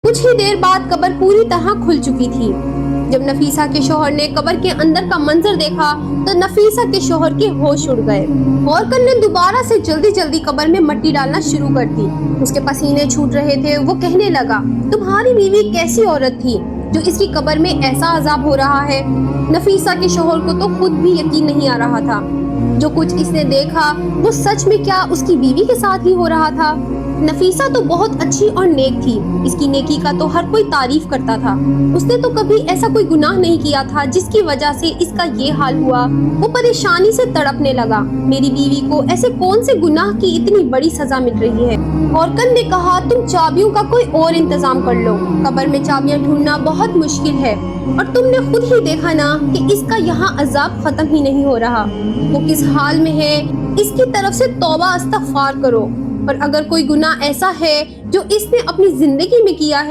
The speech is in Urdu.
کچھ ہی دیر بعد قبر پوری طرح کھل چکی تھی۔ جب نفیسہ کے شوہر نے قبر کے اندر کا منظر دیکھا تو نفیسہ کے شوہر کے ہوش اڑ گئے۔ ہورکن نے دوبارہ سے جلدی جلدی قبر میں مٹی ڈالنا شروع کر دی۔ اس کے پسینے چھوٹ رہے تھے۔ وہ کہنے لگا، تمہاری بیوی کیسی عورت تھی جو اس کی قبر میں ایسا عذاب ہو رہا ہے؟ نفیسہ کے شوہر کو تو خود بھی یقین نہیں آ رہا تھا۔ جو کچھ اس نے دیکھا وہ سچ میں کیا اس کی بیوی کے ساتھ ہی ہو رہا تھا؟ نفیسہ تو بہت اچھی اور نیک تھی۔ اس کی نیکی کا تو ہر کوئی تعریف کرتا تھا۔ اس نے تو کبھی ایسا کوئی گناہ نہیں کیا تھا جس کی وجہ سے اس کا یہ حال ہوا۔ وہ پریشانی سے تڑپنے لگا، میری بیوی کو ایسے کون سے گناہ کی اتنی بڑی سزا مل رہی ہے؟ ہورکن نے کہا، تم چابیوں کا کوئی اور انتظام کر لو۔ قبر میں چابیاں ڈھونڈنا بہت مشکل ہے اور تم نے خود ہی دیکھا نا کہ اس کا یہاں عذاب ختم ہی نہیں ہو رہا۔ وہ کس حال میں ہے، اس کی طرف سے توبہ استغفار کرو، اور اگر کوئی گناہ ایسا ہے جو اس نے اپنی زندگی میں کیا ہے